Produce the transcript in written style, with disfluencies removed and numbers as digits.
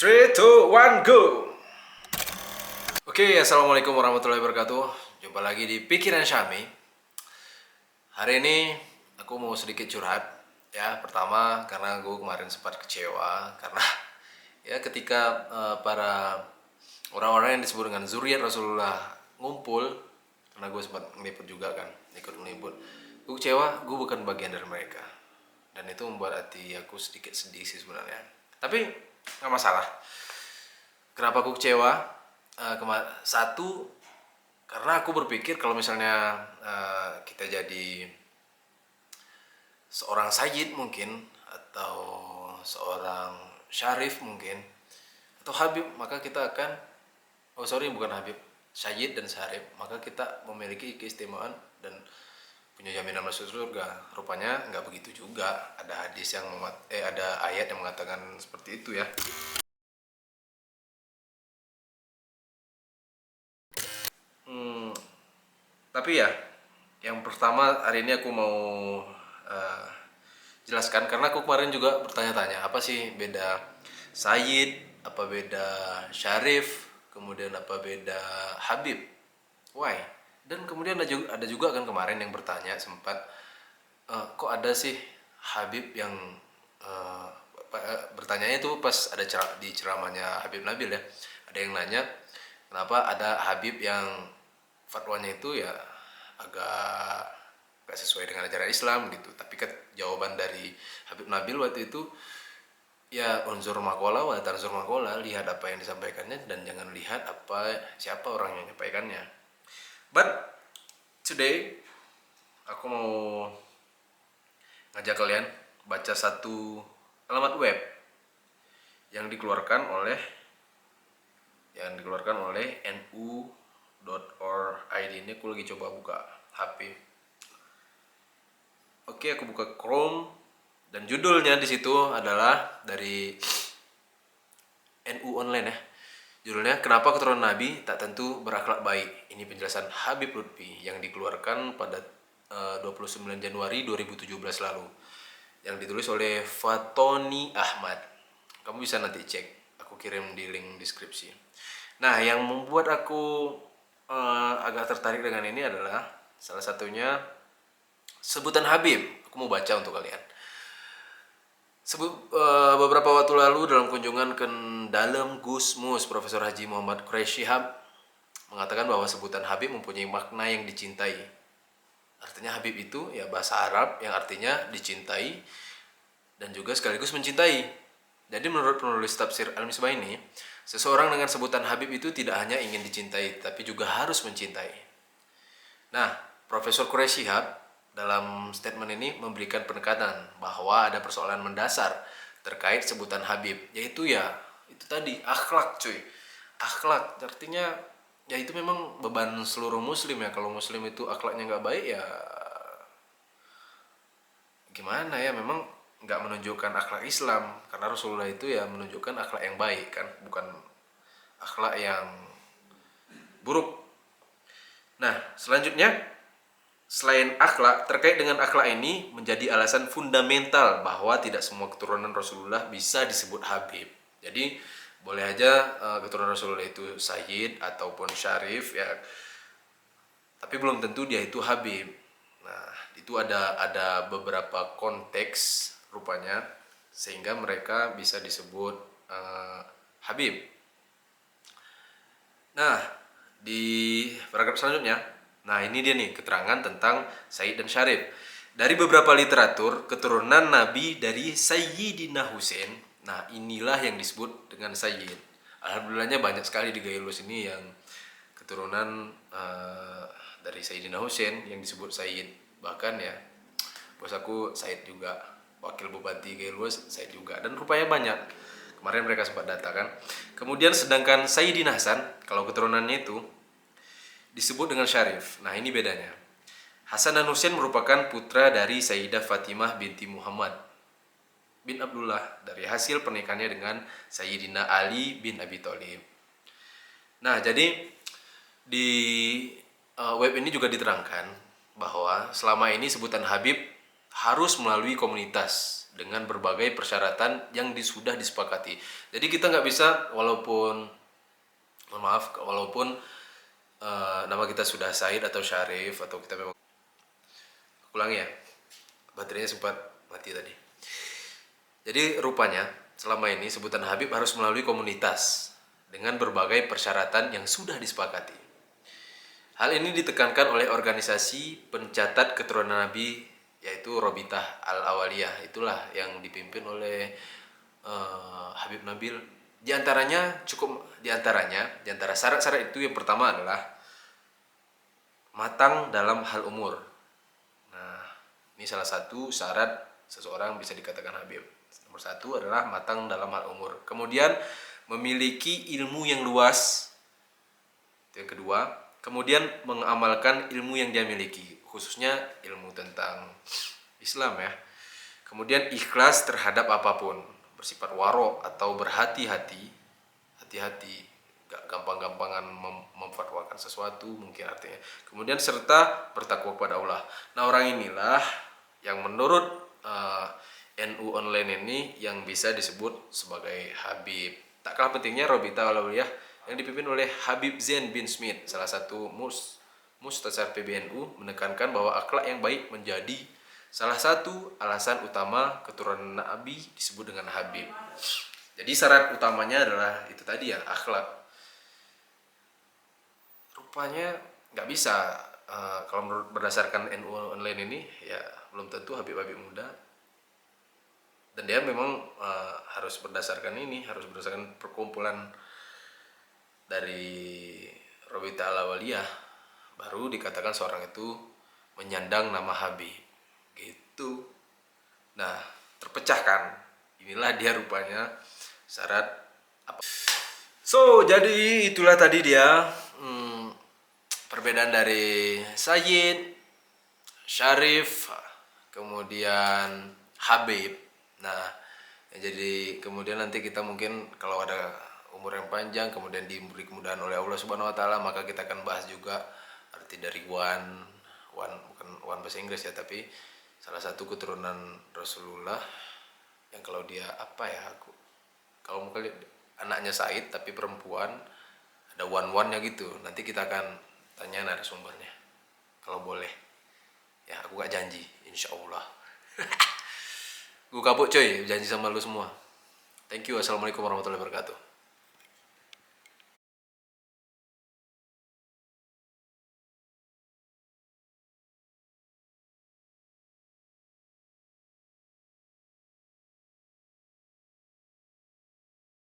3, 2, 1, go! Oke, assalamualaikum warahmatullahi wabarakatuh. Jumpa lagi di Pikiran Syami. Hari ini aku mau sedikit curhat. Ya, pertama karena gue kemarin sempat kecewa karena ya ketika para orang-orang yang disebut dengan zuriat Rasulullah ngumpul, karena gue sempat meliput juga kan, ikut meliput. Gue kecewa, gue bukan bagian dari mereka. Dan itu membuat hati aku sedikit sedih sih sebenarnya. Tapi nggak masalah. Kenapa aku kecewa? Satu, karena aku berpikir kalau misalnya kita jadi seorang sayyid mungkin, atau seorang syarif mungkin, atau habib, maka kita akan, bukan habib, sayyid dan syarif, maka kita memiliki keistimewaan dan punya jaminan masuk surga. Rupanya nggak begitu juga. Ada hadis yang ada ayat yang mengatakan seperti itu ya. Tapi ya, yang pertama hari ini aku mau uh, jelaskan, karena aku kemarin juga bertanya-tanya apa sih beda Sayyid, apa beda Syarif, kemudian apa beda Habib, why? Dan kemudian ada juga kan kemarin yang bertanya sempat, kok ada sih Habib yang uh, bertanyanya itu pas ada di ceramahnya Habib Nabil ya, ada yang nanya kenapa ada Habib yang fatwanya itu ya agak gak sesuai dengan ajaran Islam gitu. Tapi kan jawaban dari Habib Nabil waktu itu ya unzur makola wa tanzur makola, lihat apa yang disampaikannya dan jangan lihat siapa orang yang menyampaikannya. But today aku mau ngajak kalian baca satu alamat web yang dikeluarkan oleh nu.org. Ini aku lagi coba buka HP. Oke, aku buka Chrome dan judulnya di situ adalah dari NU Online ya. Judulnya Kenapa Keturunan Nabi Tak Tentu Berakhlak Baik. Ini penjelasan Habib Lutfi yang dikeluarkan pada 29 Januari 2017 lalu. Yang ditulis oleh Fatoni Ahmad. Kamu bisa nanti cek, aku kirim di link deskripsi. Nah, yang membuat aku agak tertarik dengan ini adalah salah satunya sebutan Habib. Aku mau baca untuk kalian. Beberapa waktu lalu dalam kunjungan ke dalam Gusmus, Profesor Haji Muhammad Quraisy Shihab mengatakan bahwa sebutan Habib mempunyai makna yang dicintai. Artinya Habib itu ya bahasa Arab yang artinya dicintai dan juga sekaligus mencintai. Jadi menurut penulis tafsir Al-Misbah ini, seseorang dengan sebutan Habib itu tidak hanya ingin dicintai, tapi juga harus mencintai. Nah, Profesor Quraisy Shihab dalam statement ini memberikan penekanan bahwa ada persoalan mendasar terkait sebutan Habib, yaitu ya itu tadi, akhlak cuy. Akhlak artinya ya itu memang beban seluruh muslim ya. Kalau muslim itu akhlaknya nggak baik ya gimana ya, memang nggak menunjukkan akhlak Islam, karena Rasulullah itu ya menunjukkan akhlak yang baik kan, bukan akhlak yang buruk. Nah, selanjutnya, selain akhlak, terkait dengan akhlak ini menjadi alasan fundamental bahwa tidak semua keturunan Rasulullah bisa disebut Habib. Jadi boleh aja keturunan Rasulullah itu Sayyid ataupun Syarif ya, tapi belum tentu dia itu Habib. Nah, itu ada beberapa konteks rupanya sehingga mereka bisa disebut Habib. Nah, di paragraf selanjutnya, nah ini dia nih keterangan tentang Sayyid dan Syarif. Dari beberapa literatur, keturunan Nabi dari Sayyidina Husain, nah inilah yang disebut dengan Sayyid. Alhamdulillahnya banyak sekali di Gailus ini yang keturunan dari Sayyidina Husain yang disebut Sayyid. Bahkan ya, bos aku Sayyid juga, wakil bupati Gailus Sayyid juga, dan rupanya banyak. Kemarin mereka sempat data kan. Kemudian sedangkan Sayyidina Hasan, kalau keturunannya itu disebut dengan Syarif. Nah, ini bedanya. Hasan dan Husain merupakan putra dari Sayyidah Fatimah binti Muhammad bin Abdullah dari hasil pernikahannya dengan Sayyidina Ali bin Abi Thalib. Nah, jadi di web ini juga diterangkan bahwa selama ini sebutan Habib harus melalui komunitas dengan berbagai persyaratan yang sudah disepakati. Jadi kita nggak bisa, walaupun mohon maaf, walaupun nama kita sudah Said atau Syarif, atau kita memang, ulangi ya, baterainya sempat mati tadi. Jadi rupanya selama ini sebutan Habib harus melalui komunitas dengan berbagai persyaratan yang sudah disepakati. Hal ini ditekankan oleh organisasi pencatat keturunan Nabi, yaitu Robitah Al-Awaliyah. Itulah yang dipimpin oleh Habib Nabil. Di antara syarat-syarat itu yang pertama adalah matang dalam hal umur. Nah, ini salah satu syarat seseorang bisa dikatakan Habib. Nomor satu adalah matang dalam hal umur. Kemudian memiliki ilmu yang luas. Itu yang kedua. Kemudian mengamalkan ilmu yang dia miliki, khususnya ilmu tentang Islam ya. Kemudian ikhlas terhadap apapun, bersifat waro atau berhati-hati, gak gampang-gampangan memfatwakan sesuatu mungkin artinya. Kemudian serta bertakwa kepada Allah. Nah, orang inilah yang menurut NU online ini yang bisa disebut sebagai Habib. Tak kalah pentingnya Robitah Al-Awaliyah yang dipimpin oleh Habib Zain bin Smith, salah satu Mustasyar PBNU, menekankan bahwa akhlak yang baik menjadi salah satu alasan utama keturunan Nabi disebut dengan Habib. Jadi syarat utamanya adalah itu tadi ya, akhlak. Rupanya nggak bisa, kalau menurut berdasarkan NU online ini ya belum tentu Habib-Habib muda. Dan dia memang harus berdasarkan perkumpulan dari Robitah Al-Awaliyah, baru dikatakan seorang itu menyandang nama Habib gitu. Nah, terpecahkan, inilah dia rupanya syarat apa. So, jadi itulah tadi dia perbedaan dari Sayyid, Syarif, kemudian Habib. Nah, jadi kemudian nanti kita mungkin kalau ada umur yang panjang, kemudian diberi kemudahan oleh Allah Subhanahu wa taala, maka kita akan bahas juga arti dari one bukan one bahasa Inggris ya, tapi salah satu keturunan Rasulullah yang kalau dia kalau mungkin anaknya Said tapi perempuan, ada one-nya gitu. Nanti kita akan tanya narasumbernya kalau boleh ya, aku gak janji, insya Allah. Gue kapok coy, janji sama lu semua. Thank you. Assalamualaikum warahmatullahi wabarakatuh.